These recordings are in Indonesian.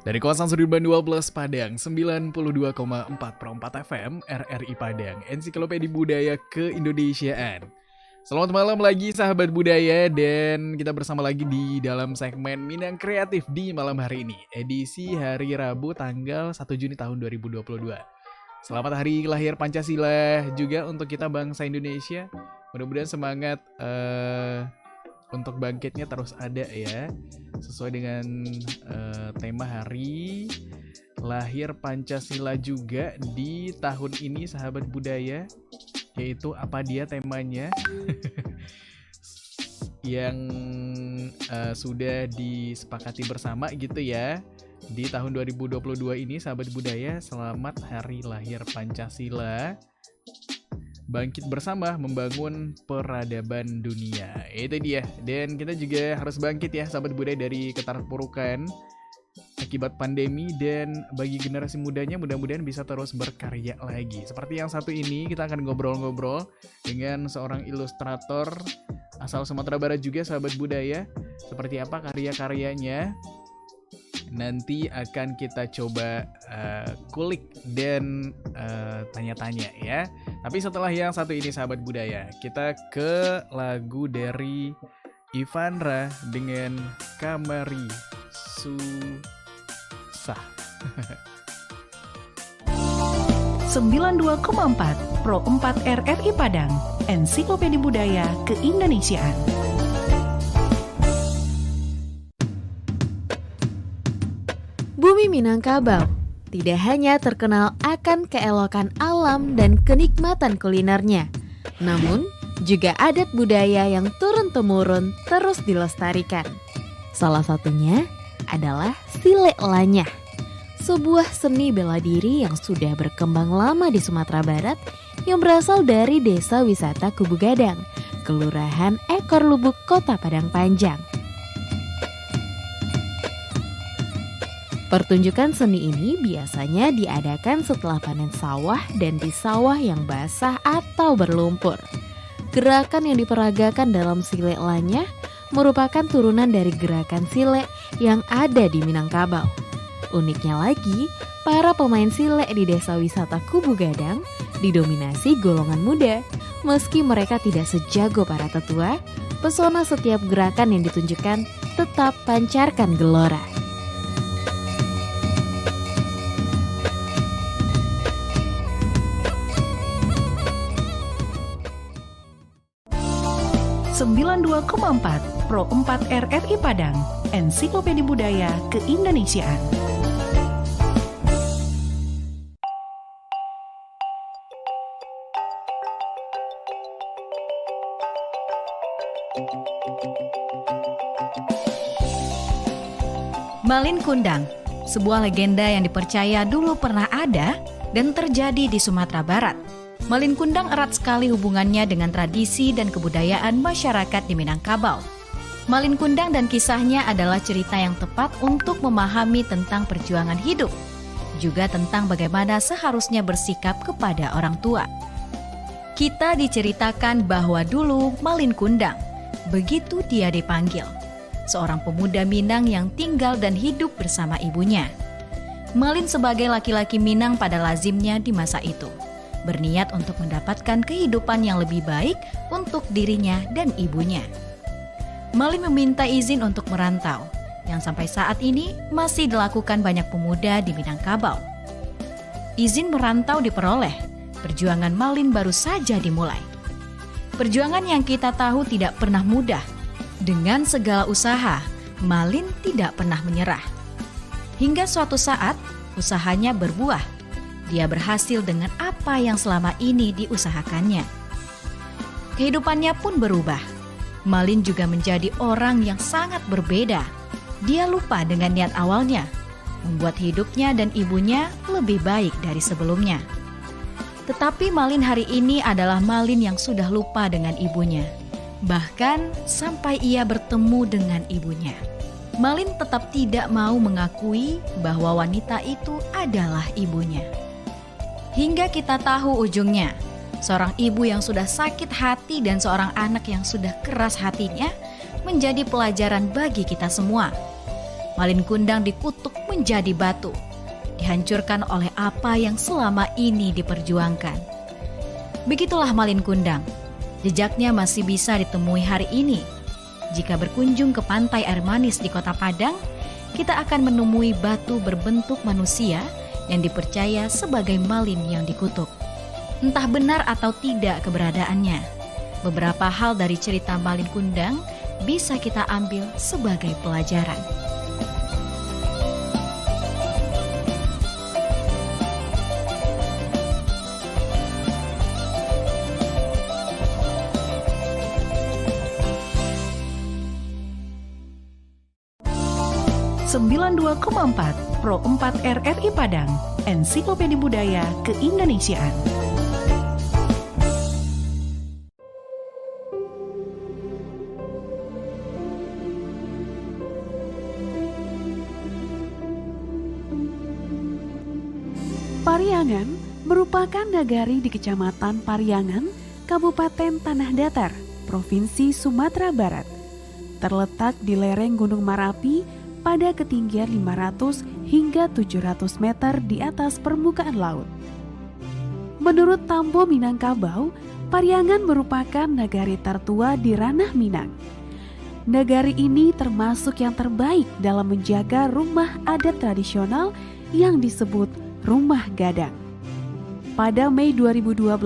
Dari kawasan Sudirman 12 Padang 92,4 per 4 FM RRI Padang, Ensiklopedia Budaya Keindonesiaan. Selamat malam lagi sahabat budaya, dan kita bersama lagi di dalam segmen Minang Kreatif di malam hari ini, edisi hari Rabu tanggal 1 Juni tahun 2022. Selamat hari lahir Pancasila juga untuk kita bangsa Indonesia. Mudah-mudahan semangat untuk bangkitnya terus ada ya, sesuai dengan tema hari lahir Pancasila juga di tahun ini sahabat budaya, yaitu apa dia temanya yang sudah disepakati bersama gitu ya di tahun 2022 ini sahabat budaya. Selamat hari lahir Pancasila, bangkit bersama membangun peradaban dunia. Itu dia. Dan kita juga harus bangkit ya sahabat budaya dari keterpurukan akibat pandemi, dan bagi generasi mudanya mudah-mudahan bisa terus berkarya lagi. Seperti yang satu ini, kita akan ngobrol-ngobrol dengan seorang ilustrator asal Sumatera Barat juga sahabat budaya. Seperti apa karya-karyanya, nanti akan kita coba kulik dan tanya-tanya ya. Tapi setelah yang satu ini sahabat budaya, kita ke lagu dari Ivandra dengan Kamari Susah. 92,4 Pro 4 RRI Padang, Ensiklopedia Budaya Keindonesiaan. Bumi Minangkabau tidak hanya terkenal akan keelokan alam dan kenikmatan kulinernya, namun juga adat budaya yang turun-temurun terus dilestarikan. Salah satunya adalah Silek Lanyah, sebuah seni bela diri yang sudah berkembang lama di Sumatera Barat yang berasal dari Desa Wisata Kubu Gadang, Kelurahan Ekor Lubuk, Kota Padang Panjang. Pertunjukan seni ini biasanya diadakan setelah panen sawah dan di sawah yang basah atau berlumpur. Gerakan yang diperagakan dalam Silek Lanyah merupakan turunan dari gerakan silek yang ada di Minangkabau. Uniknya lagi, para pemain silek di Desa Wisata Kubu Gadang didominasi golongan muda. Meski mereka tidak sejago para tetua, pesona setiap gerakan yang ditunjukkan tetap pancarkan gelora. Sembilan 92,4 Pro 4 RRI Padang, Ensiklopedia Budaya Keindonesiaan. Malin Kundang, sebuah legenda yang dipercaya dulu pernah ada dan terjadi di Sumatera Barat. Malin Kundang erat sekali hubungannya dengan tradisi dan kebudayaan masyarakat di Minangkabau. Malin Kundang dan kisahnya adalah cerita yang tepat untuk memahami tentang perjuangan hidup, juga tentang bagaimana seharusnya bersikap kepada orang tua. Kita diceritakan bahwa dulu Malin Kundang, begitu dia dipanggil, seorang pemuda Minang yang tinggal dan hidup bersama ibunya. Malin sebagai laki-laki Minang pada lazimnya di masa itu, berniat untuk mendapatkan kehidupan yang lebih baik untuk dirinya dan ibunya. Malin meminta izin untuk merantau, yang sampai saat ini masih dilakukan banyak pemuda di Minangkabau. Izin merantau diperoleh, perjuangan Malin baru saja dimulai. Perjuangan yang kita tahu tidak pernah mudah. Dengan segala usaha, Malin tidak pernah menyerah. Hingga suatu saat, usahanya berbuah. Dia berhasil dengan apa yang selama ini diusahakannya. Kehidupannya pun berubah. Malin juga menjadi orang yang sangat berbeda. Dia lupa dengan niat awalnya, membuat hidupnya dan ibunya lebih baik dari sebelumnya. Tetapi Malin hari ini adalah Malin yang sudah lupa dengan ibunya. Bahkan sampai ia bertemu dengan ibunya, Malin tetap tidak mau mengakui bahwa wanita itu adalah ibunya. Hingga kita tahu ujungnya, seorang ibu yang sudah sakit hati dan seorang anak yang sudah keras hatinya menjadi pelajaran bagi kita semua. Malin Kundang dikutuk menjadi batu, dihancurkan oleh apa yang selama ini diperjuangkan. Begitulah Malin Kundang, jejaknya masih bisa ditemui hari ini. Jika berkunjung ke pantai air manis di Kota Padang, kita akan menemui batu berbentuk manusia yang dipercaya sebagai malin yang dikutuk. Entah benar atau tidak keberadaannya, beberapa hal dari cerita Malin Kundang bisa kita ambil sebagai pelajaran. .4 Pro 4 RRI Padang, Ensiklopedia Budaya Keindonesiaan. Pariangan merupakan nagari di Kecamatan Pariangan, Kabupaten Tanah Datar, Provinsi Sumatera Barat. Terletak di lereng Gunung Marapi pada ketinggian 500 hingga 700 meter di atas permukaan laut. Menurut Tambo Minangkabau, Pariangan merupakan nagari tertua di ranah Minang. Nagari ini termasuk yang terbaik dalam menjaga rumah adat tradisional yang disebut Rumah Gadang. Pada Mei 2012,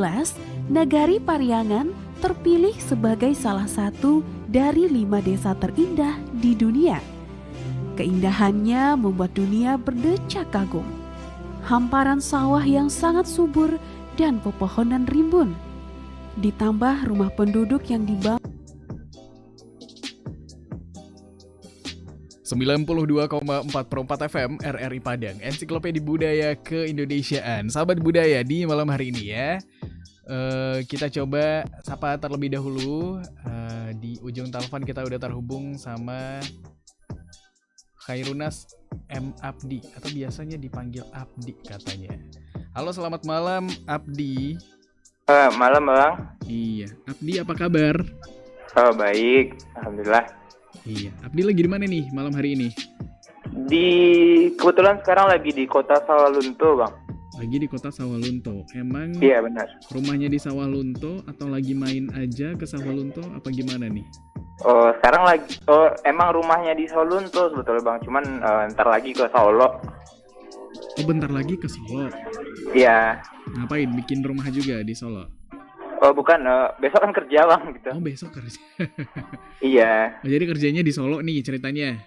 Nagari Pariangan terpilih sebagai salah satu dari 5 desa terindah di dunia. Keindahannya membuat dunia berdecak kagum. Hamparan sawah yang sangat subur dan pepohonan rimbun. Ditambah rumah penduduk yang dibangun 92,4 per 4 FM RRI Padang, Ensiklopedia Budaya Keindonesiaan. Sahabat budaya di malam hari ini ya, kita coba sapa terlebih dahulu. Di ujung telepon kita udah terhubung sama Khairunas M. Abdi, atau biasanya dipanggil Abdi katanya. Halo, selamat malam Abdi. Malam Bang. Iya, Abdi apa kabar? Oh baik, Alhamdulillah. Iya, Abdi lagi di mana nih malam hari ini? Kebetulan sekarang lagi di Kota Sawalunto Bang. Lagi di Kota Sawalunto. Emang Iya benar. rumahnya di Sawalunto atau lagi main aja ke Sawalunto apa gimana nih? Oh sekarang lagi, emang rumahnya di Sawalunto sebetulnya Bang, cuman ntar lagi ke Solo. Oh, bentar lagi ke Solo. Iya. Ngapain? Bikin rumah juga di Solo? Oh bukan, besok kan kerja Bang gitu. Oh, besok kerja. Iya. Oh, jadi kerjanya di Solo nih ceritanya?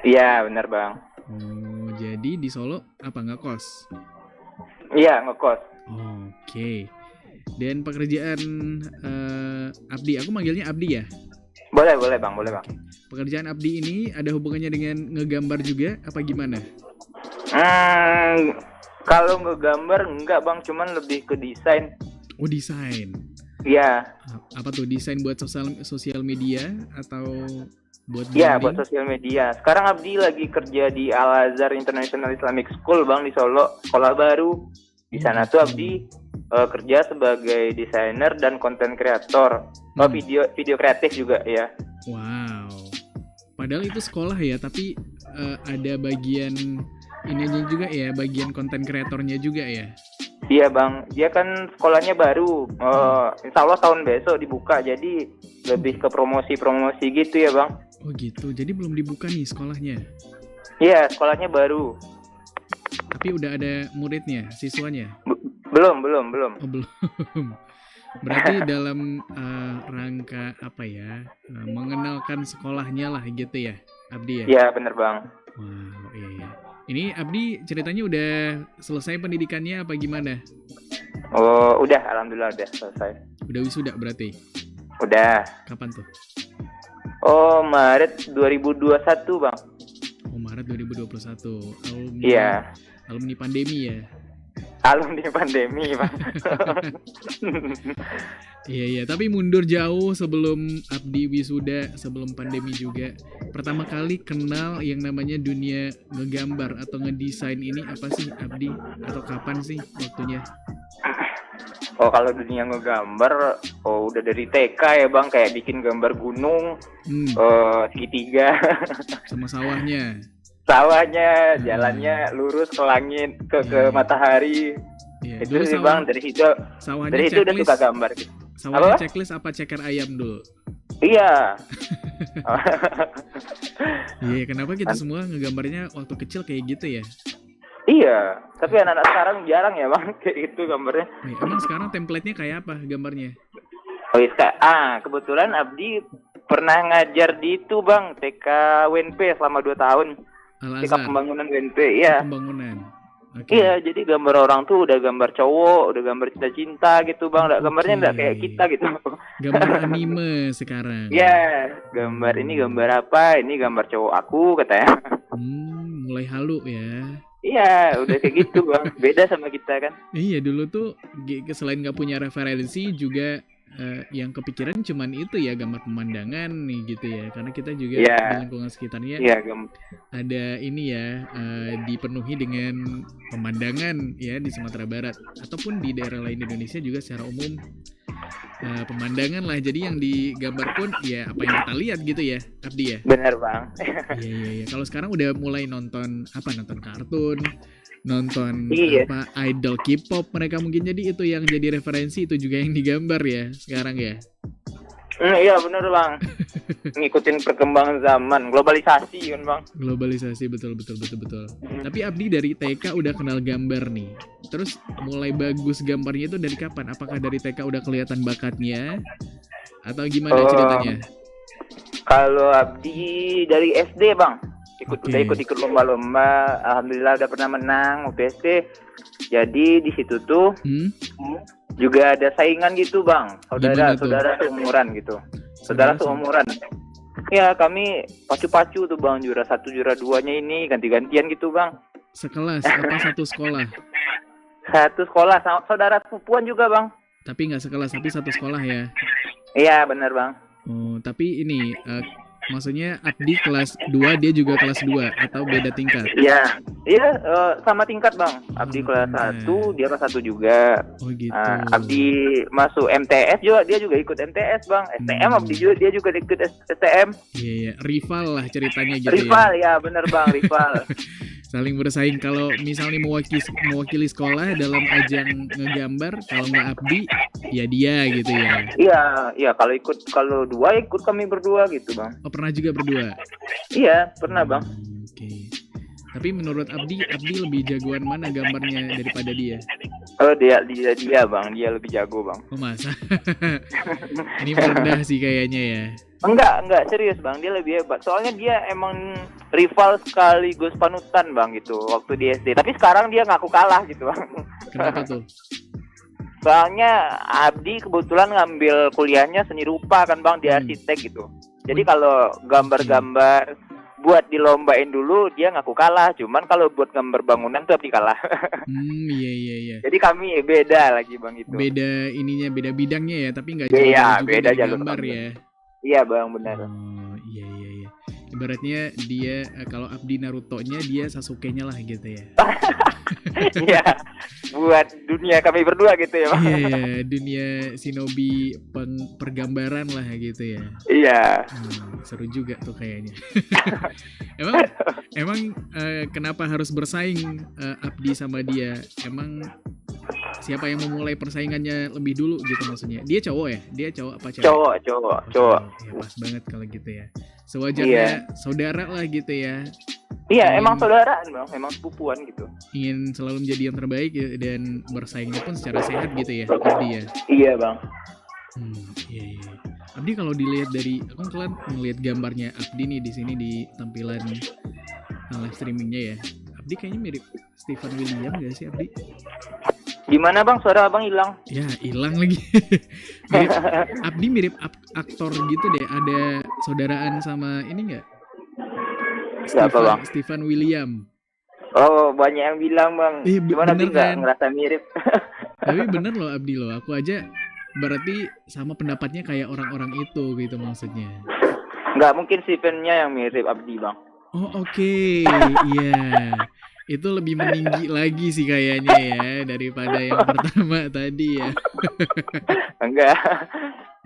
Iya benar Bang. Oh, jadi di Solo apa ngekos? Iya ngekos. Oke. Dan pekerjaan Abdi, aku manggilnya Abdi ya? Boleh Bang. Oke. Pekerjaan Abdi ini ada hubungannya dengan ngegambar juga apa gimana? Kalau ngegambar enggak Bang, cuman lebih ke desain. Oh, desain. Iya. Apa tuh, desain buat sosial media atau buat Iya, branding? buat sosial media. Sekarang Abdi lagi kerja di Al Azhar International Islamic School Bang di Solo, sekolah baru. Di sana tuh Abdi kerja sebagai desainer dan konten kreator. Video kreatif juga ya. Wow. Padahal itu sekolah ya, tapi ada bagian ininya juga ya, bagian konten kreatornya juga ya. Iya Bang, dia kan sekolahnya baru. Insya Allah tahun besok dibuka, jadi lebih ke promosi gitu ya Bang. Oh gitu, jadi belum dibuka nih sekolahnya? Iya, sekolahnya baru. Tapi udah ada muridnya, siswanya? Belum. Oh belum. Berarti dalam rangka apa ya, mengenalkan sekolahnya lah gitu ya, Abdi ya? Iya bener Bang. Wow, iya. Ini Abdi ceritanya udah selesai pendidikannya apa gimana? Oh udah, alhamdulillah udah selesai. Udah wisuda berarti? Udah. Kapan tuh? Oh Maret 2021 Bang. Oh Maret 2021. Iya. Alumni pandemi ya? Alumni pandemi Bang. Iya, tapi mundur jauh sebelum Abdi wisuda, sebelum pandemi juga. Pertama kali kenal yang namanya dunia ngegambar atau ngedesain ini apa sih Abdi? Atau kapan sih waktunya? Oh kalau dunia ngegambar, udah dari TK ya Bang, kayak bikin gambar gunung, segitiga. Sama sawahnya? Sawahnya, jalannya lurus ke langit, ke matahari. Iya, Itu dulu sih bang, sawahnya dari itu udah suka checklist. gambar. Sawahnya Apa? checklist apa ceker ayam dulu? Iya. Iya, kenapa kita semua ngegambarnya waktu kecil kayak gitu ya? Iya, tapi anak-anak sekarang jarang ya bang kayak gitu gambarnya. Emang sekarang template-nya kayak apa gambarnya? Oh iya, kebetulan Abdi pernah ngajar di itu bang, TK WNP selama 2 tahun. TK Al-Azhar, pembangunan WNP, iya. pembangunan. Oke. Iya, jadi gambar orang tuh udah gambar cowok, udah gambar cinta-cinta gitu bang. Gambarnya nggak kayak kita gitu. Gambar anime sekarang. Iya, gambar ini gambar apa? Ini gambar cowok aku katanya. Mulai halu ya. Iya, udah kayak gitu bang. Beda sama kita kan. Iya, dulu tuh selain nggak punya referensi juga yang kepikiran cuman itu ya, gambar pemandangan nih gitu ya. Karena kita juga di lingkungan sekitarnya ada ini ya, dipenuhi dengan pemandangan ya di Sumatera Barat ataupun di daerah lain di Indonesia juga secara umum pemandangan lah. Jadi yang digambar pun ya apa yang kita lihat gitu ya, Abdi ya. Benar bang. Iya. Kalau sekarang udah mulai nonton kartun, nonton Iya. idol K-pop mereka mungkin, jadi itu yang jadi referensi, itu juga yang digambar ya sekarang ya. Iya benar bang. Ngikutin perkembangan zaman, globalisasi kan bang. Globalisasi, betul. Tapi Abdi dari TK udah kenal gambar nih. Terus mulai bagus gambarnya itu dari kapan? Apakah dari TK udah kelihatan bakatnya atau gimana ceritanya? Kalau Abdi dari SD bang, udah ikut lomba-lomba. Alhamdulillah udah pernah menang waktu SD. Jadi di situ tuh juga ada saingan gitu bang, saudara seumuran gitu, saudara seumuran. Ya kami pacu-pacu tuh bang, juara 1 juara 2-nya ini ganti-gantian gitu bang. Sekelas apa satu sekolah? Satu sekolah, saudara sepupuan juga bang. Tapi nggak sekelas, tapi satu sekolah ya? Iya benar bang. Oh, tapi ini maksudnya Abdi kelas 2, dia juga kelas 2 atau beda tingkat? Iya, sama tingkat bang. Abdi kelas 1, dia kelas 1 juga. Oh gitu. Abdi masuk MTS juga, dia juga ikut MTS bang. STM Abdi juga, dia juga ikut STM. Iya, rival lah ceritanya gitu. Rival ya, bener bang, rival. Saling bersaing. Kalau misalnya mewakili sekolah dalam ajang ngegambar, kalau nggak Abdi, ya dia gitu ya. Iya, kalau 2 ikut kami berdua gitu bang. Oh, pernah juga berdua? Iya, pernah bang. Oke. Tapi menurut Abdi lebih jagoan mana gambarnya daripada dia? Oh dia bang, dia lebih jago bang. Oh masa? Ini merendah sih kayaknya ya. Enggak serius bang, dia lebih hebat. Soalnya dia emang rival sekaligus panutan bang gitu waktu di SD. Tapi sekarang dia ngaku kalah gitu bang. Kenapa tuh? Soalnya Abdi kebetulan ngambil kuliahnya seni rupa kan bang, di arsitek gitu. Jadi kalau gambar-gambar buat dilombain dulu dia ngaku kalah, cuman kalau buat gambar bangunan tuh Abdi kalah. Iya. Jadi kami beda lagi bang itu. Beda bidangnya ya, tapi nggak jauh juga beda dari gambar ya. Iya bang, benar. Oh iya. Ibaratnya dia kalau Abdi Naruto-nya, dia Sasuke-nya lah gitu ya. Iya, buat dunia kami berdua gitu ya bang. Iya, dunia shinobi pergambaran lah gitu ya. Iya. Seru juga tuh kayaknya. Emang kenapa harus bersaing Abdi sama dia? Emang siapa yang memulai persaingannya lebih dulu gitu maksudnya? Dia cowok ya? Dia cowok apa cewek? Cowok. Ya, pas banget kalau gitu ya. Sewajarnya saudara lah gitu ya. Iya, emang saudaraan bang, emang sepupuan gitu. Ingin selalu menjadi yang terbaik ya, dan bersaingnya pun secara sehat gitu ya, Abdi ya. Iya bang. Iya. Abdi kalau dilihat dari, aku kan ngelihat gambarnya Abdi nih di sini di tampilan live streamingnya ya. Abdi kayaknya mirip Stephen William gak sih Abdi? Gimana bang, suara abang hilang? Ya hilang lagi. Abdi mirip aktor gitu deh. Ada saudaraan sama ini nggak? Siapa bang? Stephen William. Oh banyak yang bilang bang. Gimana Abdi nggak ngerasa mirip? Tapi bener loh Abdi loh. Aku aja berarti sama pendapatnya kayak orang-orang itu gitu maksudnya. Nggak mungkin Stephen-nya yang mirip Abdi bang. Oh oke. Iya. Itu lebih meninggi lagi sih kayaknya ya daripada yang pertama tadi ya. Enggak.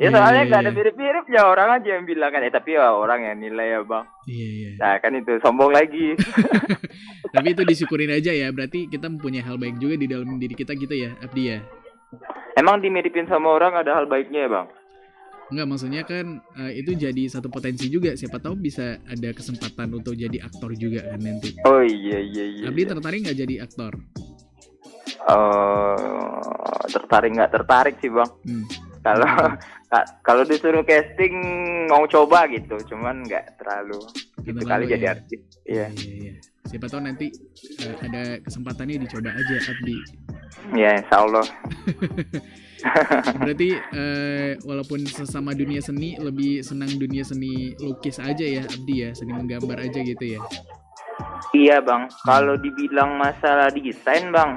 Ya Iya, soalnya iya, nggak ada iya. mirip-miripnya, orang aja yang bilang kan. Tapi ya orang yang nilai ya bang. Iya, iya. Nah kan itu sombong lagi. Tapi itu disyukurin aja ya. Berarti kita mempunyai hal baik juga di dalam diri kita gitu ya, Abdi ya. Emang dimiripin sama orang ada hal baiknya ya bang? Enggak, maksudnya kan itu jadi satu potensi juga. Siapa tahu bisa ada kesempatan untuk jadi aktor juga kan nanti. Oh iya iya iya. Abdi tertarik nggak jadi aktor? Tertarik nggak tertarik sih bang. Hmm. Kalau kalau disuruh casting mau coba gitu, cuman nggak terlalu. Gitu Terlalu kali jadi ya. artis. Iya. Iya. Siapa tahu nanti ada kesempatannya dicoba aja Abdi. Ya insya Allah. Berarti walaupun sesama dunia seni lebih senang dunia seni lukis aja ya Abdi ya, seni menggambar aja gitu ya. Iya bang. Kalau dibilang masalah desain bang,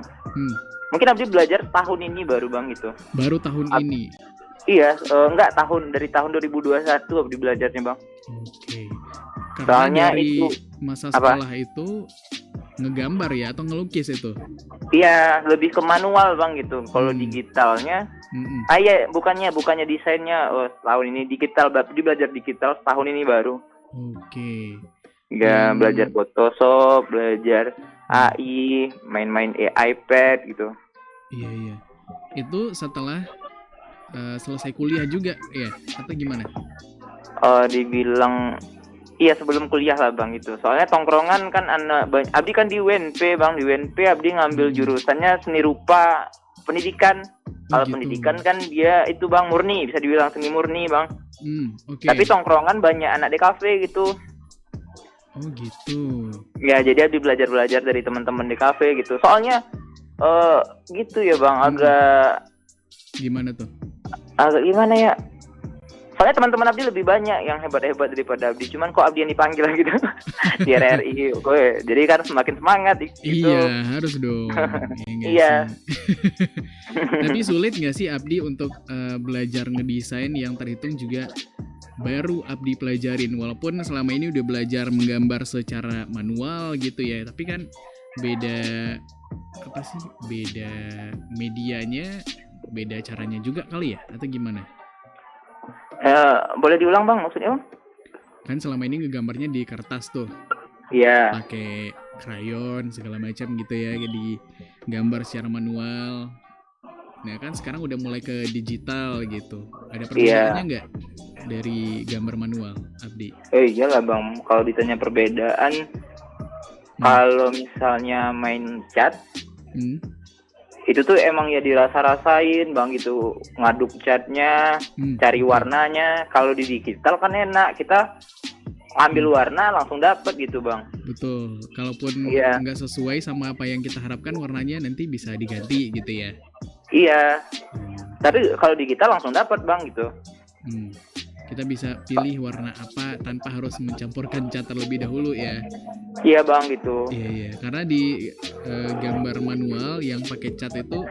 mungkin Abdi belajar tahun ini baru bang gitu. Baru tahun ini. Iya, enggak dari tahun 2021 Abdi belajarnya bang. Oke. Karena Soalnya dari itu masa apa? sekolah itu ngegambar ya atau ngelukis itu? Iya, lebih ke manual bang gitu. Kalau digitalnya, Mm-mm. iya bukannya desainnya. Oh, tahun ini digital, Abdi belajar digital tahun ini baru. Oke. Ya, belajar Photoshop, belajar AI, main-main iPad gitu. Iya. Itu setelah selesai kuliah juga ya atau gimana? Dibilang iya sebelum kuliah lah bang gitu. Soalnya tongkrongan kan Abdi kan di UNP bang, di UNP Abdi ngambil jurusannya seni rupa pendidikan. Kalau gitu. pendidikan kan dia itu bang murni, bisa dibilang seni murni bang. Oke. Tapi tongkrongan banyak anak DKV gitu. Oh gitu. Ya jadi Abdi belajar dari teman-teman DKV gitu. Soalnya gitu ya bang, agak Gimana tuh? gimana ya? Soalnya teman-teman Abdi lebih banyak yang hebat-hebat daripada Abdi. Cuman kok Abdi yang dipanggil gitu di RRI. Jadi kan semakin semangat gitu. Iya, harus dong. Ya, Iya. Tapi sulit nggak sih Abdi untuk belajar ngedesain yang terhitung juga baru Abdi pelajarin, walaupun selama ini udah belajar menggambar secara manual gitu ya, tapi kan beda medianya, beda caranya juga kali ya, atau gimana? Boleh diulang bang, maksudnya bang? Kan selama ini ngegambarnya di kertas tuh, Iya. pakai krayon segala macam gitu ya, di gambar secara manual. Nah kan sekarang udah mulai ke digital gitu. Ada perbedaannya nggak dari gambar manual, Abdi? Iyalah bang, kalau ditanya perbedaan, kalau misalnya main cat, itu tuh emang ya dirasa-rasain bang gitu, ngaduk catnya, cari warnanya. Kalau di digital kan enak, kita ambil warna langsung dapet gitu bang. Betul, kalaupun nggak sesuai sama apa yang kita harapkan warnanya nanti bisa diganti gitu ya. Iya, tapi kalau digital langsung dapat bang gitu. Kita bisa pilih warna apa tanpa harus mencampurkan cat terlebih dahulu ya. Iya bang gitu. Iya, karena di gambar manual yang pakai cat itu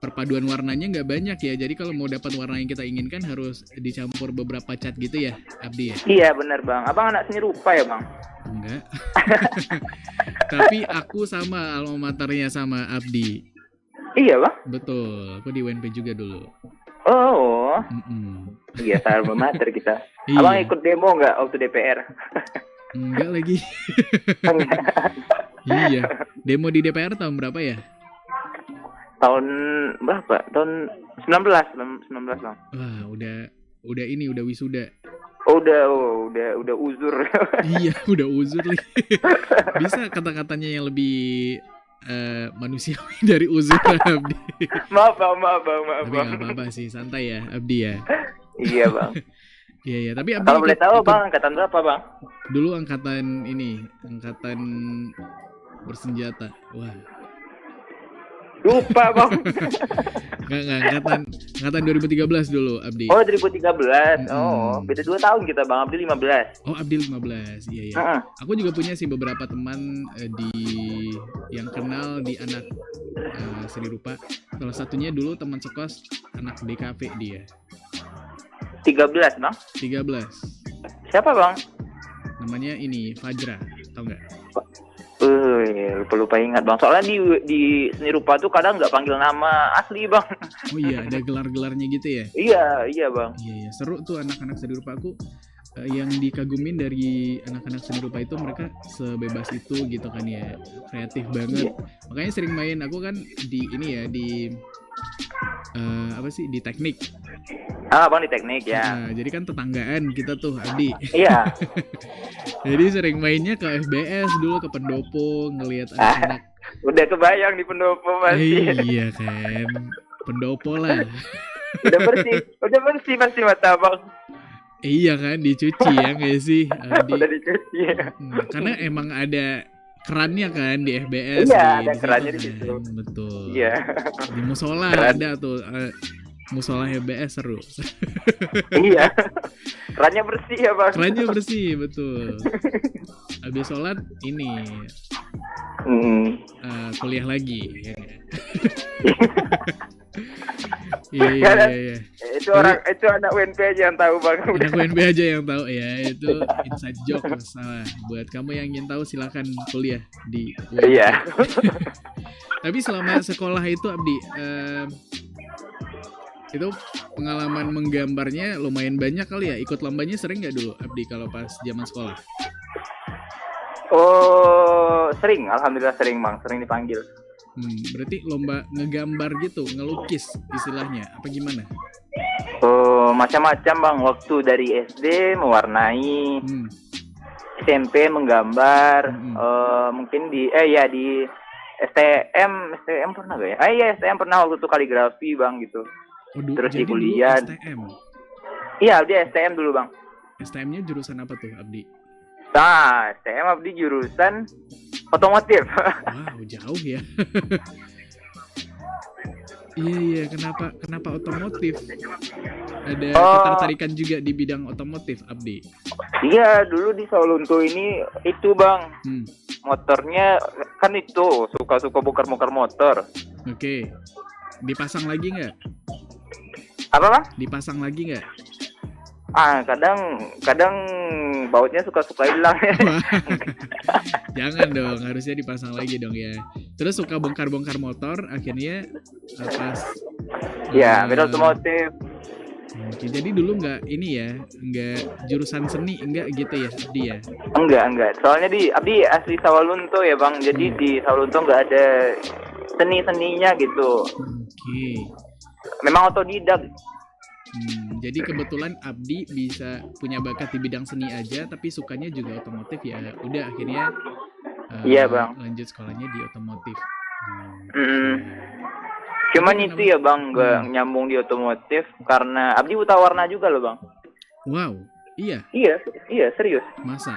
perpaduan warnanya nggak banyak ya. Jadi kalau mau dapat warna yang kita inginkan harus dicampur beberapa cat gitu ya, Abdi ya. Iya benar bang. Abang anak seni rupa ya bang? Enggak. Tapi aku sama alma maternya sama Abdi. Iya bang. Betul, aku di UNP juga dulu. Oh. Iya, alma mater kita. Iya. Abang ikut demo nggak waktu DPR? Enggak lagi. Iya. Demo di DPR tahun berapa ya? Tahun berapa? Tahun 19 bang. Wah, udah ini udah wisuda. Udah uzur. Iya, udah uzur lagi. Bisa kata-katanya yang lebih manusiawi dari uzur, Abdi. Maaf bang. Tapi nggak apa-apa sih, santai ya Abdi ya. Iya bang. Iya, tapi Abdi kalau boleh tahu bang, angkatan berapa bang? Dulu angkatan bersenjata. Wah. Lupa bang. Nggak, angkatan 2013 dulu Abdi. Oh 2013. Oh beda 2 tahun kita bang. Abdi 15. Oh Abdi 15. Iya. Aku juga punya sih beberapa teman yang kenal di anak seni rupa. Salah satunya dulu teman sekos anak DKV dia. 13 bang? 13. Siapa bang? Namanya ini Fajra, tau nggak? lupa ingat bang. Soalnya di seni rupa tuh kadang nggak panggil nama asli bang. Oh iya, ada gelar-gelarnya gitu ya? Iya bang. Iya, seru tuh anak-anak seni rupa. Aku yang dikagumin dari anak-anak seni rupa itu mereka sebebas itu gitu kan ya, kreatif banget. Makanya sering main aku kan di ini ya, di di teknik. Bang di teknik ya. Nah, jadi kan tetanggaan kita tuh Abdi. Iya. Jadi sering mainnya ke FBS dulu, ke Pendopo, ngelihat anak-anak. Udah kebayang di Pendopo pasti. Iya kan, Pendopo lah. Udah bersih pasti mata bang. Iya kan, dicuci ya nggak sih? Udah dicuci. Karena emang ada kerannya kan di FBS. Iya, ada kerannya di situ. Betul. Iya. Di musola ada tuh. Musola FBS seru. Iya. Kerannya bersih ya bang. Kerannya bersih, betul. Habis sholat ini kuliah lagi. Iya. Itu anak UNP aja yang tahu bang. Anak UNP aja yang tahu ya, itu inside joke masalah. Buat kamu yang ingin tahu silakan kuliah di UNP. Iya. Tapi selama sekolah itu Abdi, itu pengalaman menggambarnya lumayan banyak kali ya. Ikut lombanya sering nggak dulu Abdi kalau pas zaman sekolah? Oh sering, alhamdulillah sering bang, sering dipanggil. Berarti lomba ngegambar gitu, ngelukis istilahnya, apa gimana? Oh macam-macam bang, waktu dari SD mewarnai, SMP menggambar, mungkin di STM pernah gak ya? Iya STM pernah waktu itu kaligrafi bang gitu. Terus di kuliah. STM? Iya dia STM dulu bang. STM-nya jurusan apa tuh Abdi? Nah STM Abdi jurusan otomotif. Wow jauh ya. Iya kenapa otomotif? Ada ketertarikan juga di bidang otomotif Abdi? Iya dulu di Sawalunto ini itu bang, motornya kan itu suka bongkar motor. Oke, dipasang lagi nggak? Apa bang? Dipasang lagi nggak? Kadang bautnya suka hilang. Jangan dong, harusnya dipasang lagi dong ya. Terus suka bongkar motor, akhirnya pas. Iya, beda otomotif. Oke, jadi dulu nggak jurusan seni enggak gitu ya, Abdi ya? Enggak. Soalnya Abdi asli Sawalunto ya bang, jadi di Sawalunto nggak ada seninya gitu. Oke. Memang otodidak. Jadi kebetulan Abdi bisa punya bakat di bidang seni aja, tapi sukanya juga otomotif ya. Udah akhirnya iya bang. Lanjut sekolahnya di otomotif. Cuman itu ya bang, nggak nyambung di otomotif karena Abdi buta warna juga loh bang. Wow, iya. Iya serius. Masa?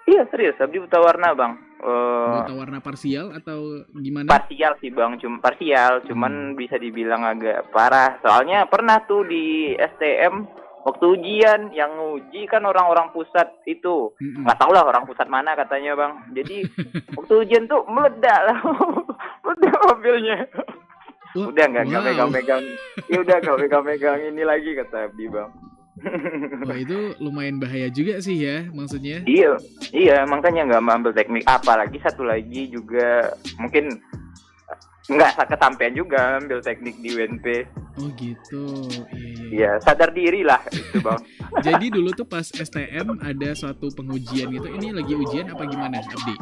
Iya serius, Abdi buta warna bang. Buta warna parsial atau gimana? Parsial sih bang, cuman bisa dibilang agak parah. Soalnya pernah tuh di STM waktu ujian, yang nguji kan orang-orang pusat itu. Nggak tahu lah orang pusat mana katanya bang. Jadi waktu ujian tuh meledak lah, meledak mobilnya. Udah nggak megang-megang, ya udah nggak megang-megang ini lagi kata Abdi bang. Wah itu lumayan bahaya juga sih ya, maksudnya. Iya makanya nggak ambil teknik. Apalagi satu lagi juga mungkin nggak kesampean juga ambil teknik di UNP. Oh gitu. Iya sadar diri lah itu bang. Jadi dulu tuh pas STM ada suatu pengujian gitu. Ini lagi ujian apa gimana Abdi?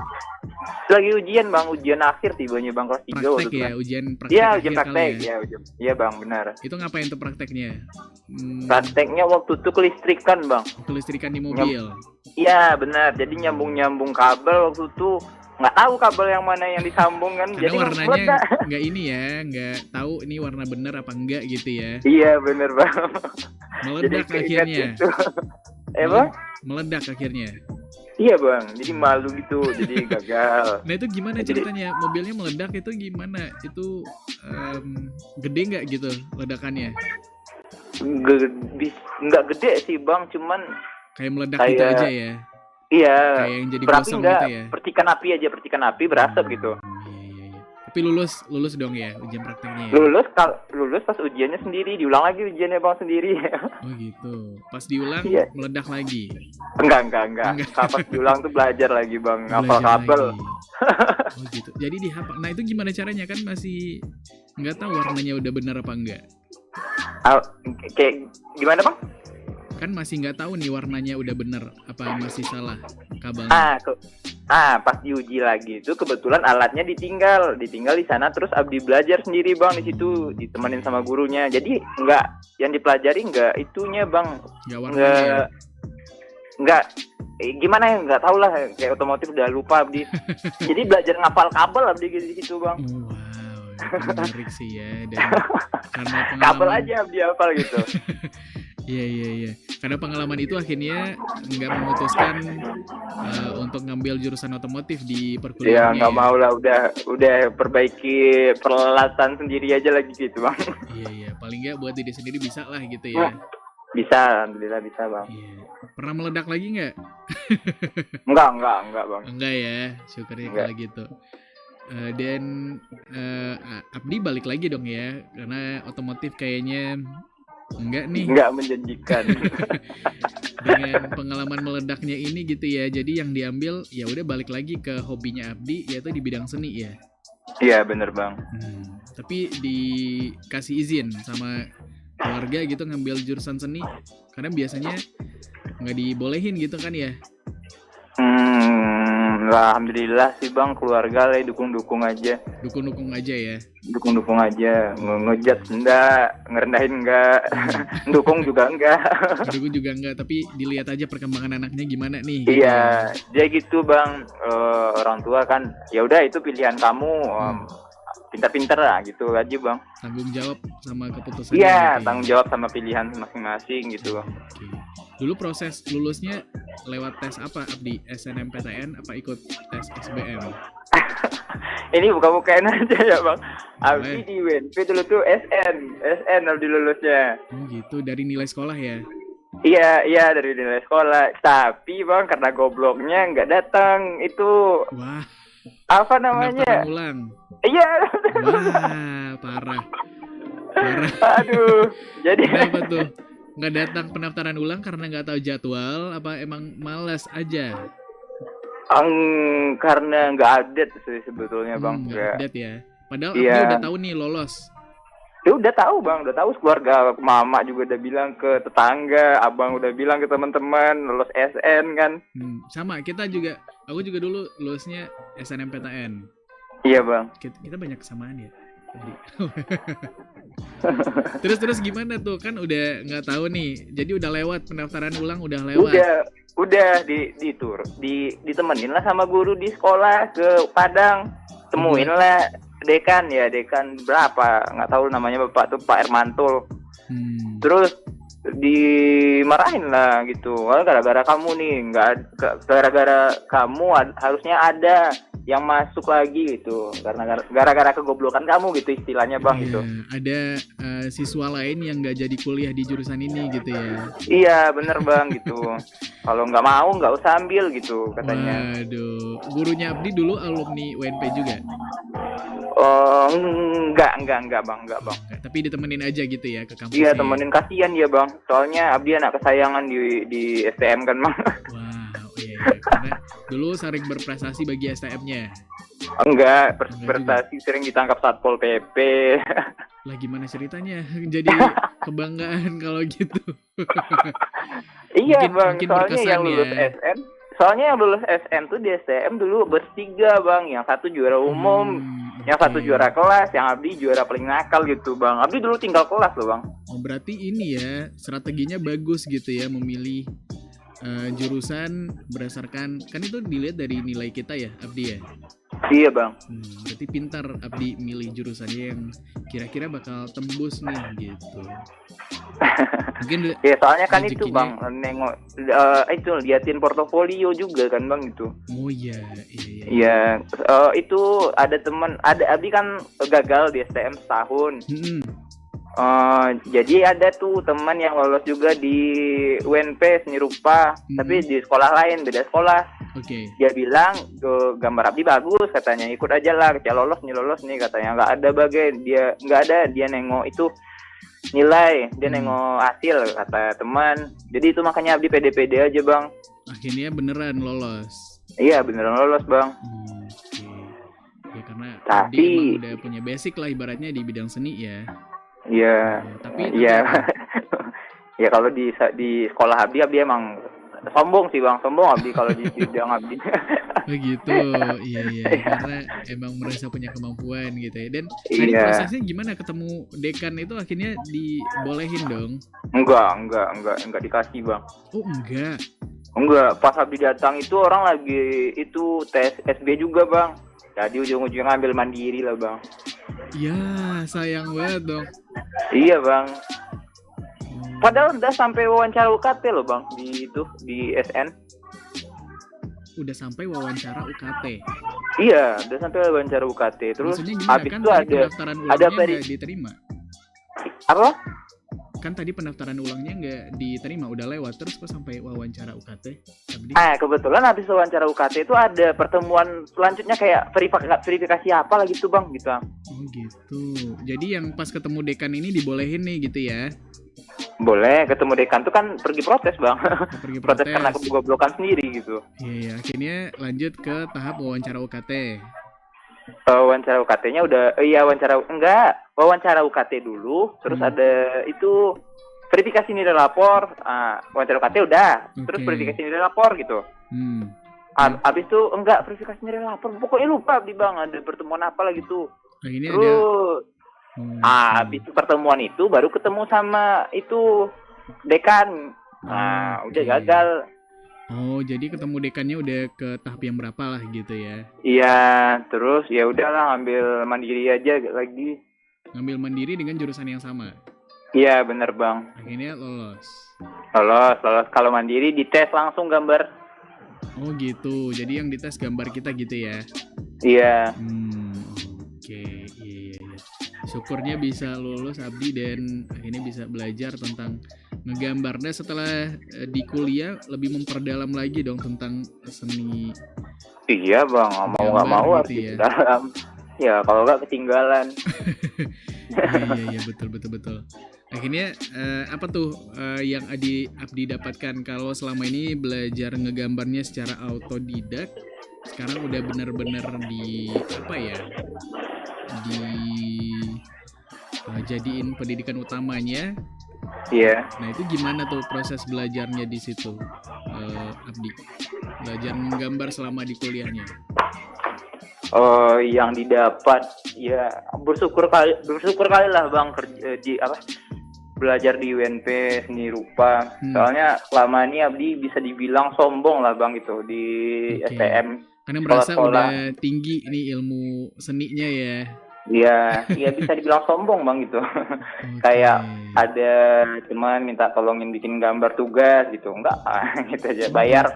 Lagi ujian bang, ujian akhir tibanya bang kelas 3 praktek ya, ujian praktek. Iya ujian praktek ya. Iya bang benar. Itu ngapain tuh prakteknya? Prakteknya waktu itu kelistrikan bang. Kelistrikan di mobil. Iya benar. Jadi nyambung kabel waktu itu nggak tahu kabel yang mana yang disambung kan. Karena jadi warnanya nggak ini ya, nggak tahu ini warna bener apa enggak gitu ya. Iya bener bang. Meledak akhirnya. Bang? Meledak akhirnya. Iya bang, jadi malu gitu, jadi gagal. Nah itu gimana ceritanya? Mobilnya meledak itu gimana? Itu gede nggak gitu ledakannya? Nggak gede sih bang, cuman kayak meledak gitu aja ya? Iya. Kayak yang jadi berapi gosong enggak, gitu ya? percikan api berasap gitu. Iya. Tapi lulus dong ya ujian prakteknya ya? Lulus pas ujiannya sendiri, diulang lagi ujiannya bang sendiri. Oh gitu. Pas diulang Iya. meledak lagi. Enggak. Pas diulang tuh belajar lagi bang, hafal Belajar kabel. lagi. Oh gitu. Jadi dihafal. Nah itu gimana caranya kan masih nggak tahu warnanya udah benar apa enggak? Kayak gimana bang? Kan masih nggak tahu nih warnanya udah bener apa masih salah kabelnya. Pas diuji lagi itu kebetulan alatnya ditinggal di sana, terus Abdi belajar sendiri bang di situ, ditemenin sama gurunya. Jadi nggak yang dipelajari nggak itunya bang, Nggak warnanya. nggak gimana ya, nggak tahu lah, kayak otomotif udah lupa Abdi. Jadi belajar ngapal kabel Abdi di situ bang. Oh, wow, itu menarik sih ya. Dan karena Kabel pengalaman, aja Abdi hafal gitu. Iya. Karena pengalaman itu akhirnya nggak memutuskan untuk ngambil jurusan otomotif di Ya perkuliahannya. nggak mau lah, udah perbaiki peralatan sendiri aja lagi gitu bang. Iya. Paling nggak buat diri sendiri bisa lah gitu ya. Bisa, alhamdulillah bisa bang. Iya. Pernah meledak lagi nggak? Enggak bang. Enggak ya, syukurnya Enggak. kalau gitu. Dan Abdi balik lagi dong ya, karena otomotif kayaknya enggak nih Enggak menjanjikan. dengan pengalaman meledaknya ini gitu ya. Jadi yang diambil ya udah balik lagi ke hobinya Abdi, yaitu di bidang seni ya. Iya bener bang. Tapi dikasih izin sama keluarga gitu ngambil jurusan seni, karena biasanya nggak dibolehin gitu kan ya. Alhamdulillah sih bang, keluarga lah dukung-dukung aja. Dukung-dukung aja ya. Dukung-dukung aja, ngejat enggak, ngerendahin enggak, dukung juga enggak. Dukung juga enggak, tapi dilihat aja perkembangan anaknya gimana nih. Gitu. Iya, dia gitu bang. Orang tua kan, ya udah itu pilihan kamu, pintar-pintar lah gitu aja bang. Tanggung jawab sama keputusan. Iya, tanggung jawab sama pilihan masing-masing gitu bang. Oke. Dulu proses lulusnya lewat tes apa Abdi? SNMPTN apa ikut tes SBM? Ini buka-bukain aja ya bang. Abdi di UNP dulu tuh SN Abdi lulusnya. Oh gitu, dari nilai sekolah ya? Iya dari nilai sekolah. Tapi bang karena gobloknya nggak datang itu. Wah, Apa namanya? pendaftaran ulang. Iya. Wah, parah. Aduh. Jadi Kenapa tuh? Nggak datang pendaftaran ulang karena nggak tahu jadwal, apa emang malas aja? karena nggak update sih sebetulnya bang. Nggak update ya. Padahal Iya. Abdi udah tahu nih lolos. Ya udah tahu bang, udah tahu keluarga, mama juga udah bilang ke tetangga, abang udah bilang ke teman-teman lulus SN kan. Sama, aku juga dulu lulusnya SNMPTN. Iya bang. Kita banyak kesamaan ya. Terus gimana tuh, kan udah nggak tahu nih, jadi udah lewat pendaftaran ulang, udah lewat. Udah ditemenin lah sama guru di sekolah ke Padang, temuin lah dekan berapa nggak tahu namanya bapak tuh Pak Ermantul. Terus dimarahin lah gitu, gara-gara kamu nih gara-gara kamu harusnya ada yang masuk lagi gitu, karena gara-gara kegoblokan kamu gitu istilahnya bang. Gitu ada siswa lain yang nggak jadi kuliah di jurusan ini gitu ya. Iya bener bang gitu. Kalau nggak mau nggak usah ambil gitu katanya. Waduh, gurunya Abdi dulu alumni UNP juga? Enggak bang. Tapi ditemenin aja gitu ya ke kampus. Iya temenin, kasihan dia bang, soalnya Abdi anak kesayangan di STM kan bang. Wow, iya. Karena dulu sering berprestasi bagi STM-nya. Enggak, prestasi sering ditangkap Satpol PP. Lah gimana ceritanya? Jadi kebanggaan kalau gitu. Iya bang, mungkin soalnya berkesan yang lulus ya. SN. Soalnya yang lulus SN tuh di STM dulu bertiga bang, yang satu juara umum, yang satu juara kelas, yang Abdi juara paling nakal gitu bang. Abdi dulu tinggal kelas loh bang. Oh berarti ini ya strateginya bagus gitu ya, memilih jurusan berdasarkan, kan itu dilihat dari nilai kita ya Abdi ya. Iya bang. Berarti pintar Abdi milih jurusannya yang kira-kira bakal tembus nih gitu. Mungkin ya soalnya kan itu rezekinya- bang, nengok itu liatin portofolio juga kan bang gitu. Oh iya. Iya, itu ada teman, ada Abdi kan gagal di STM setahun. Jadi ada tuh teman yang lolos juga di UNP seni rupa, tapi di sekolah lain, beda sekolah. Oke. Dia bilang gambar Abdi bagus katanya, ikut aja lah, kayak lolos nih katanya. Nggak ada nggak ada, dia nengok itu nilai, dia nengok hasil kata teman. Jadi itu makanya Abdi pede-pede aja bang. Akhirnya beneran lolos. Iya beneran lolos bang. Oke. Ya karena Tapi- Abdi emang udah punya basic lah ibaratnya di bidang seni ya. Iya. Tapi Iya. Ya kalau di sekolah Abdi emang sombong sih bang, sombong Abdi kalau di bidang Abdi. begitu. Iya karena emang merasa punya kemampuan gitu ya. Dan tadi Iya. prosesnya gimana ketemu dekan itu akhirnya dibolehin dong? Enggak dikasih bang. Oh enggak. Enggak, pas Abdi datang itu orang lagi itu tes SB juga bang. Jadi ujung-ujungnya ngambil mandiri lah bang. Ya sayang banget dong. Iya bang. Padahal udah sampai wawancara UKT loh bang di SN. Udah sampai wawancara UKT. Iya, udah sampai wawancara UKT. Terus Maksudnya gimana habis kan itu tadi ada pendaftaran ulangnya nggak diterima? apa? Kan tadi pendaftaran ulangnya nggak diterima, udah lewat terus kok sampai wawancara UKT? Abdi? Kebetulan habis wawancara UKT itu ada pertemuan selanjutnya kayak verifikasi apa lah gitu bang gitu. Oh gitu. Jadi yang pas ketemu dekan ini dibolehin nih gitu ya? Boleh ketemu dekan tuh kan pergi protes bang. Pergi Protes karena kegoblokan sendiri gitu. Iya, akhirnya lanjut ke tahap wawancara UKT. Wawancara UKT-nya udah wawancara UKT dulu, terus ada itu verifikasi nilai lapor. Wawancara UKT udah, terus Oke. verifikasi nilai lapor gitu. Abis itu verifikasi nilai lapor, pokoknya lupa Abdi bang, ada pertemuan apa lah gitu. Akhirnya ada. Terus habis itu pertemuan itu baru ketemu sama itu dekan. Udah Oke. gagal. Oh, jadi ketemu dekannya udah ke tahap yang berapa lah gitu ya? Iya, terus ya udahlah ngambil mandiri aja lagi. Ngambil mandiri dengan jurusan yang sama. Iya, bener bang. Akhirnya lolos. Lolos. Kalau mandiri dites langsung gambar. Oh gitu. Jadi yang dites gambar kita gitu ya? Iya. Oke. Iya. Syukurnya bisa lulus Abdi dan akhirnya bisa belajar tentang ngegambar. Nah setelah di kuliah lebih memperdalam lagi dong tentang seni. Iya bang, mau nggak Gambar mau gitu harus ya. dalam. Ya kalau nggak ketinggalan. Iya betul. Akhirnya apa tuh yang Abdi dapatkan kalau selama ini belajar ngegambarnya secara autodidak, sekarang udah benar-benar di apa ya? Jadiin pendidikan utamanya. Iya. Nah itu gimana tuh proses belajarnya di situ, Abdi? Belajar menggambar selama di kuliahnya? Yang didapat ya bersyukur kali lah bang belajar di UNP seni rupa. Soalnya selama ini Abdi bisa dibilang sombong lah bang itu di Oke. STM. Karena merasa Sekolah-sekolah. udah tinggi nih ilmu seninya ya. Iya bisa dibilang sombong bang gitu. Oke. Kayak ada teman minta tolongin bikin gambar tugas gitu, enggak gitu aja bayar.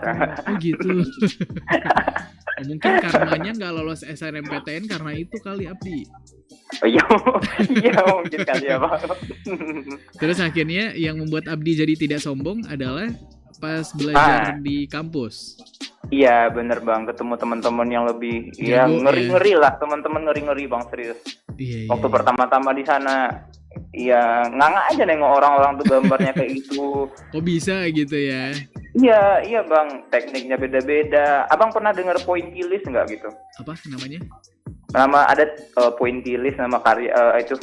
Oh gitu. Oh, mungkin karmanya nggak lolos SNMPTN karena itu kali Abdi. Iya mungkin kali ya bang. Terus akhirnya yang membuat Abdi jadi tidak sombong adalah pas belajar di kampus. Iya bener bang, ketemu teman-teman yang lebih Jago, ngeri lah, teman-teman ngeri bang serius. Iya. Waktu pertama-tama di sana, ya nganga aja nengok orang-orang tuh gambarnya kayak gitu. Kok bisa gitu ya? Iya bang, tekniknya beda-beda. Abang pernah dengar pointillis nggak gitu? Apa namanya? Nama ada pointillis, nama karya itu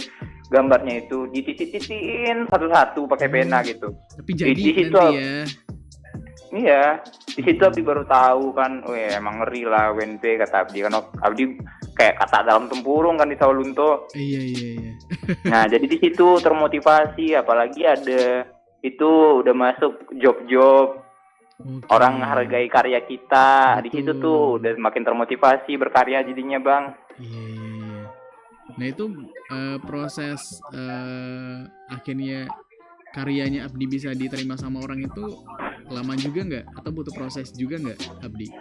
gambarnya itu dititik-titikin satu-satu pakai pena gitu. Tapi jadi Di situ, nanti ya. Iya, di situ Abdi baru tahu kan, emang ngeri lah UNP kata Abdi kan. Abdi kayak kata dalam tempurung kan di Sawalunto. Iya. Nah, jadi di situ termotivasi, apalagi ada itu udah masuk job-job. Oke. Orang menghargai karya kita. Di situ Betul. tuh udah makin termotivasi berkarya jadinya, Bang. Iya. Nah itu proses akhirnya karyanya Abdi bisa diterima sama orang itu lama juga nggak? Atau butuh proses juga nggak, Abdi?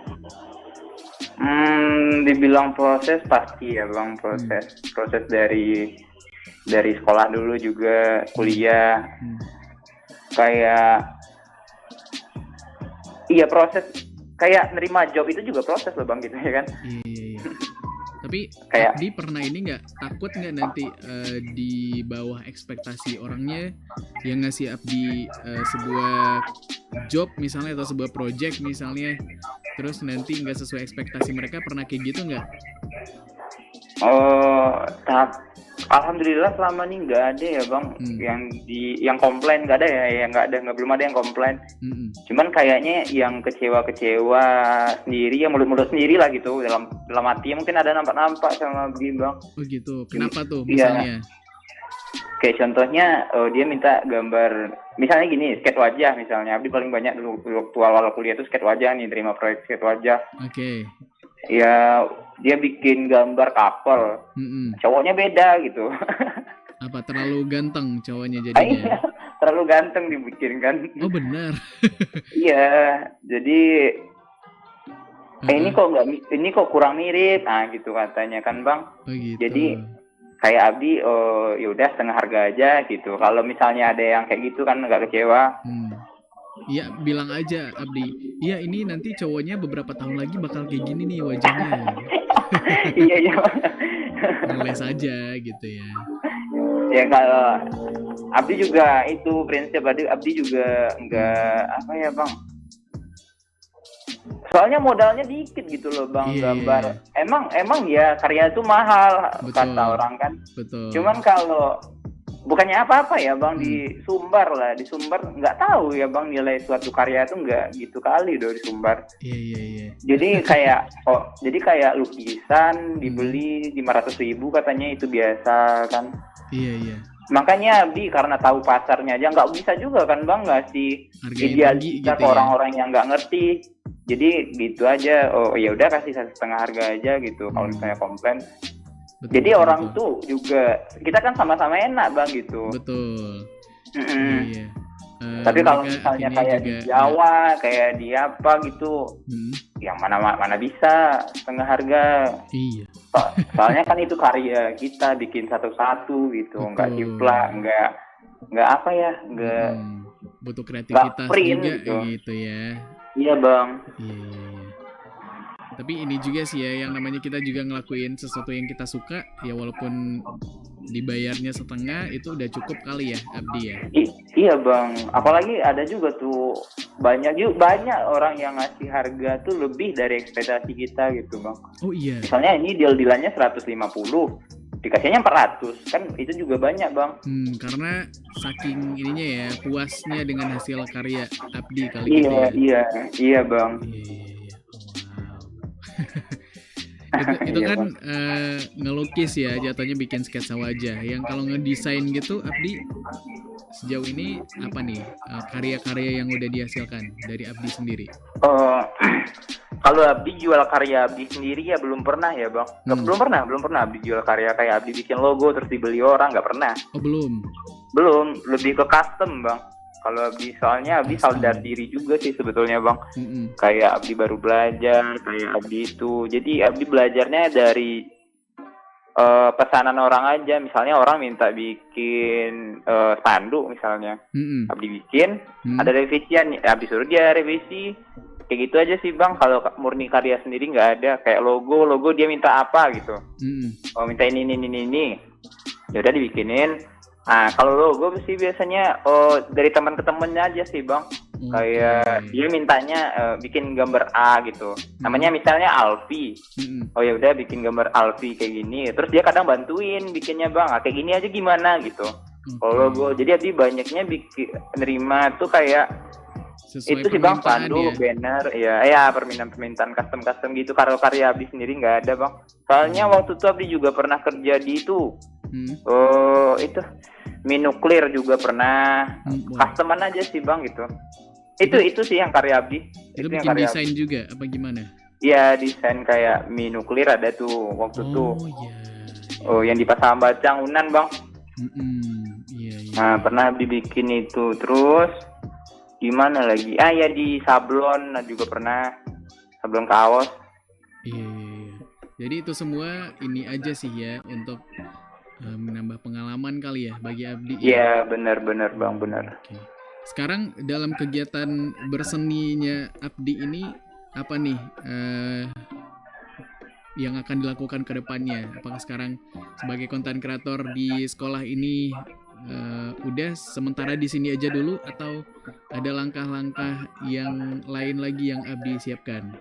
Dibilang proses pasti ya Bang, proses dari sekolah dulu juga kuliah. Kayak iya proses kayak nerima job itu juga proses loh bang gitu ya kan. Iya. Tapi Kayak- Abdi pernah ini nggak, takut nggak nanti di bawah ekspektasi orangnya yang ngasih Abdi sebuah job misalnya atau sebuah project misalnya, terus nanti nggak sesuai ekspektasi mereka, pernah kayak gitu nggak? Alhamdulillah selama ini nggak ada ya bang yang komplain, nggak ada ya, belum ada yang komplain. Cuman kayaknya yang kecewa sendiri, yang mulut sendiri lah gitu, dalam hati mungkin ada nampak sama Abdi bang. Oh gitu, kenapa tuh Iya. misalnya? Kayak contohnya dia minta gambar, misalnya gini, skate wajah misalnya. Abdi paling banyak dulu waktu awal kuliah tuh skate wajah nih, terima proyek skate wajah. Oke. Ya dia bikin gambar couple, cowoknya beda gitu. Apa terlalu ganteng cowoknya Iya, jadinya? terlalu ganteng dibikin kan. Oh benar. Iya, jadi ini kok kurang mirip, gitu katanya kan bang. Oh gitu. Jadi kayak Abdi, ya udah setengah harga aja gitu. Kalau misalnya ada yang kayak gitu kan nggak kecewa. Iya, bilang aja Abdi. Iya, ini nanti cowoknya beberapa tahun lagi bakal kayak gini nih wajahnya. Iya. Ngeles aja gitu ya. Ya kalau Abdi juga itu prinsip Abdi juga nggak apa ya bang. Soalnya modalnya dikit gitu loh bang, gambar. Emang ya karya itu mahal. Betul. Kata orang kan. Betul. Cuman kalau bukannya apa-apa ya bang, di Sumbar nggak tahu ya bang, nilai suatu karya itu nggak gitu kali di Sumbar. Iya. Jadi kayak lukisan dibeli 500.000 katanya itu biasa kan. Iya. Makanya Abdi karena tahu pasarnya aja nggak bisa juga kan bang ngasih idealisme ke orang-orang yang nggak ngerti. Jadi gitu aja, ya udah kasih setengah harga aja gitu kalau misalnya komplain. Jadi orang tuh juga, kita kan sama-sama enak bang gitu. Betul. Iya. Tapi kalau misalnya kayak di Jawa, kayak di apa gitu, yang mana bisa setengah harga. Iya. Soalnya kan itu karya kita bikin satu-satu gitu, nggak jiplak, nggak apa ya, nggak butuh kreativitas juga gitu ya. Iya bang. Iya. Tapi ini juga sih ya, yang namanya kita juga ngelakuin sesuatu yang kita suka, ya walaupun dibayarnya setengah itu udah cukup kali ya Abdi ya. Iya bang, apalagi ada juga tuh banyak orang yang ngasih harga tuh lebih dari ekspektasi kita gitu bang. Oh iya. Misalnya ini deal-dealannya 150, dikasihnya 400, kan itu juga banyak bang. Karena saking ininya ya, puasnya dengan hasil karya Abdi kali gitu ya. Iya bang. Iya. itu kan ngelukis ya, jatuhnya bikin sketsa wajah. Yang kalau ngedesain gitu Abdi sejauh ini apa nih karya-karya yang udah dihasilkan dari Abdi sendiri? Kalau Abdi jual karya Abdi sendiri ya belum pernah ya bang. Belum pernah Abdi jual karya kayak Abdi bikin logo terus dibeli orang, nggak pernah. Oh belum, lebih ke custom bang. Kalau Abdi soalnya Abdi sadar diri juga sih sebetulnya bang. Kayak Abdi baru belajar, kayak Abdi itu. Jadi Abdi belajarnya dari pesanan orang aja. Misalnya orang minta bikin spanduk misalnya. Abdi bikin, ada revisian, Abdi suruh dia revisi. Kayak gitu aja sih bang. Kalau murni karya sendiri nggak ada. Kayak logo dia minta apa gitu. Minta ini. Ya udah dibikinin. Nah, kalau logo sih biasanya dari teman ke temennya aja sih bang. Kayak dia mintanya bikin gambar A gitu. Namanya misalnya Alfi. Oh ya udah bikin gambar Alfi kayak gini. Terus dia kadang bantuin bikinnya bang. Kayak gini aja gimana gitu. Kalau logo, jadi Abdi banyaknya nerima tuh kayak sesuai itu sih bang, pandu, banner, ya permintaan custom gitu. Kalau karya Abdi sendiri nggak ada bang. Soalnya waktu itu Abdi juga pernah kerja di itu. Itu Minuklir juga pernah, customan aja sih bang gitu. Itu sih yang karya Abdi. Itu bikin desain Abdi juga apa gimana? Iya, desain kayak Minuklir ada tuh waktu tuh. Yang di Pasar Bacang Unan bang. Iya. Nah pernah dibikin itu. Terus gimana lagi? Ya di sablon juga pernah, sablon kaos. Iya. Jadi itu semua ini aja sih ya untuk menambah pengalaman kali ya bagi Abdi. Iya benar bang, benar. Oke. Sekarang dalam kegiatan berseninya Abdi ini apa nih yang akan dilakukan ke depannya? Apakah sekarang sebagai konten kreator di sekolah ini udah sementara di sini aja dulu, atau ada langkah-langkah yang lain lagi yang Abdi siapkan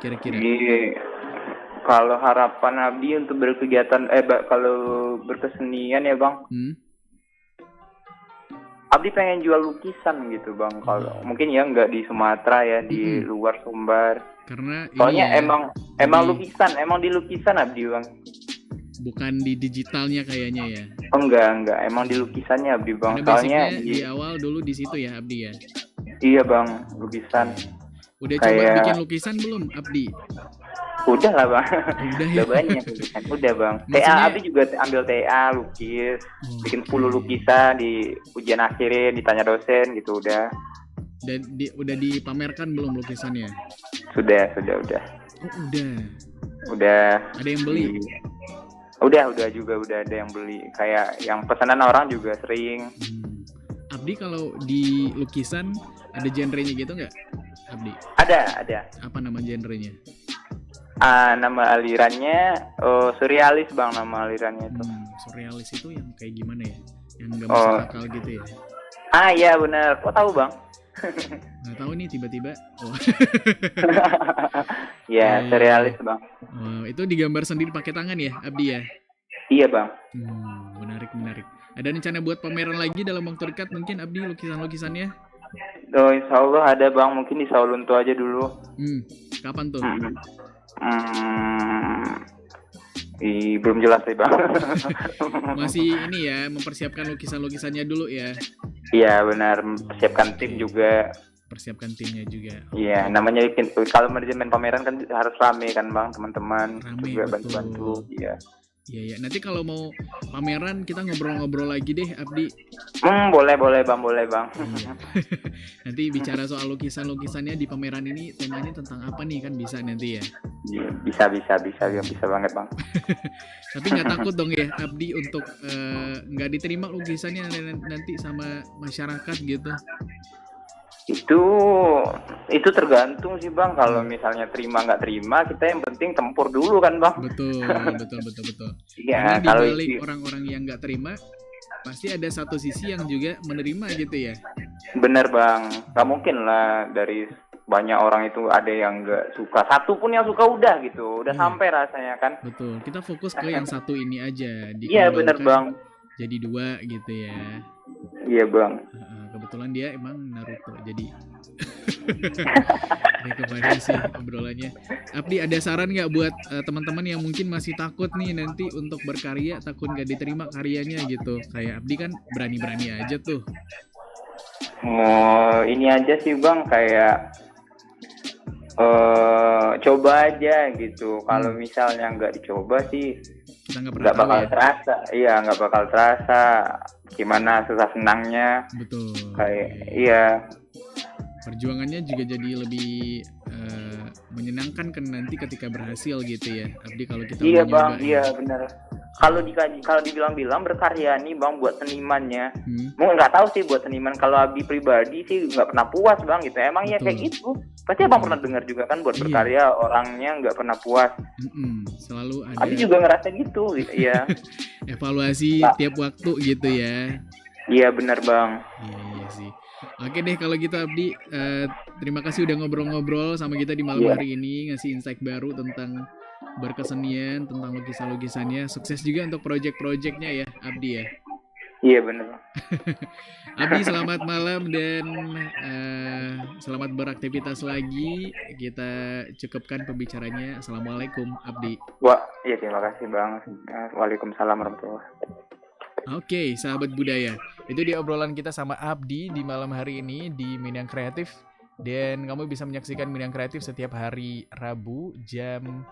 kira-kira? Kalau harapan Abdi untuk berkegiatan kalau berkesenian ya Bang, Abdi pengen jual lukisan gitu Bang. Kalau mungkin ya nggak di Sumatera ya, di luar Sumbar. Karena soalnya emang lukisan, emang di lukisan Abdi Bang. Bukan di digitalnya kayaknya ya. Oh, enggak, emang di lukisannya Abdi Bang. Karena soalnya di awal dulu di situ ya Abdi ya. Iya Bang, lukisan. Udah coba bikin lukisan belum Abdi? Udah lah Bang. Udah ya. Banyak lukisan. Udah Bang. Maksudnya... TA Abdi juga ambil TA lukis, bikin 10 lukisan di ujian akhirin, ditanya dosen gitu udah. Dan udah dipamerkan belum lukisannya? Sudah. Oh, udah. Ada yang beli? Udah juga udah ada yang beli. Kayak yang pesanan orang juga sering. Abdi kalau di lukisan ada genrenya gitu nggak, Abdi? Ada. Apa nama genrenya? Nama alirannya surrealis Bang, nama alirannya itu. Surrealis itu yang kayak gimana ya? Yang nggak masuk akal gitu ya? Iya benar. Kok tahu Bang? Nggak tahu nih tiba-tiba. Ya, surrealis Bang. Itu digambar sendiri pakai tangan ya, Abdi ya? Iya Bang. Menarik. Ada rencana buat pameran lagi dalam waktu dekat mungkin Abdi lukisannya? Insya Allah ada Bang, mungkin di Saulunto aja dulu. Kapan tuh? Belum jelas sih Bang. Masih ini ya, mempersiapkan lukisannya dulu ya? Iya benar, persiapkan tim juga. Persiapkan timnya juga. Iya, namanya kalau manajemen pameran kan harus rame kan Bang, teman-teman juga bantu-bantu. Iya. Nanti kalau mau pameran kita ngobrol-ngobrol lagi deh, Abdi. Boleh Bang. Iya. Nanti bicara soal lukisannya di pameran ini, temanya tentang apa nih, kan bisa nanti ya? Iya, bisa banget Bang. Tapi nggak takut dong ya, Abdi, untuk nggak diterima lukisannya nanti sama masyarakat gitu? Itu tergantung sih Bang. Kalau misalnya terima nggak terima, kita yang penting tempur dulu kan Bang. Betul. Iya. Karena dibalik orang-orang yang nggak terima, pasti ada satu sisi yang juga menerima gitu ya. Bener Bang. Gak mungkin lah dari banyak orang itu ada yang nggak suka. Satu pun yang suka udah gitu, udah sampai rasanya kan. Betul. Kita fokus ke yang satu ini aja. Iya bener Bang. Jadi 2 gitu ya. Iya Bang. Kebetulan dia emang Naruto, jadi kemarin sih obrolannya. Abdi, ada saran nggak buat teman-teman yang mungkin masih takut nih nanti untuk berkarya, takut nggak diterima karyanya gitu? Kayak Abdi kan berani-berani aja tuh. Ini aja sih Bang, kayak coba aja gitu. Kalau misalnya nggak dicoba sih kita nggak bakal terasa. Iya, nggak bakal terasa gimana susah senangnya. Betul. Iya. Perjuangannya juga jadi lebih menyenangkan kan nanti ketika berhasil gitu ya, Abdi, kalau kita Bang, iya benar. Kalau dibilang berkarya nih Bang buat senimannya, mau nggak tahu sih buat seniman. Kalau Abdi pribadi sih nggak pernah puas Bang gitu. Emang ya kayak gitu. Pasti Abang pernah dengar juga kan buat berkarya orangnya nggak pernah puas. Selalu ada. Abdi juga ngerasa gitu, ya. Evaluasi tiap waktu gitu ya. Iya benar Bang. Iya sih. Oke deh kalau gitu Abdi, terima kasih udah ngobrol-ngobrol sama kita di malam hari ini, ngasih insight baru tentang berkesenian, tentang lukisan-lukisannya. Sukses juga untuk project-projectnya ya Abdi ya. Iya benar. Abdi, selamat malam dan selamat beraktivitas lagi. Kita cukupkan pembicaranya. Assalamualaikum Abdi. Iya terima kasih Bang. Waalaikumsalam warahmatullahi wabarakatuh. Oke, sahabat budaya. Itu dia obrolan kita sama Abdi di malam hari ini di Minang Kreatif. Dan kamu bisa menyaksikan Minang Kreatif setiap hari Rabu jam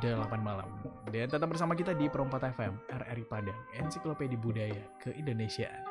8 malam. Dan tetap bersama kita di Perompak FM, RRI Padang, Ensiklopedia Budaya Keindonesiaan.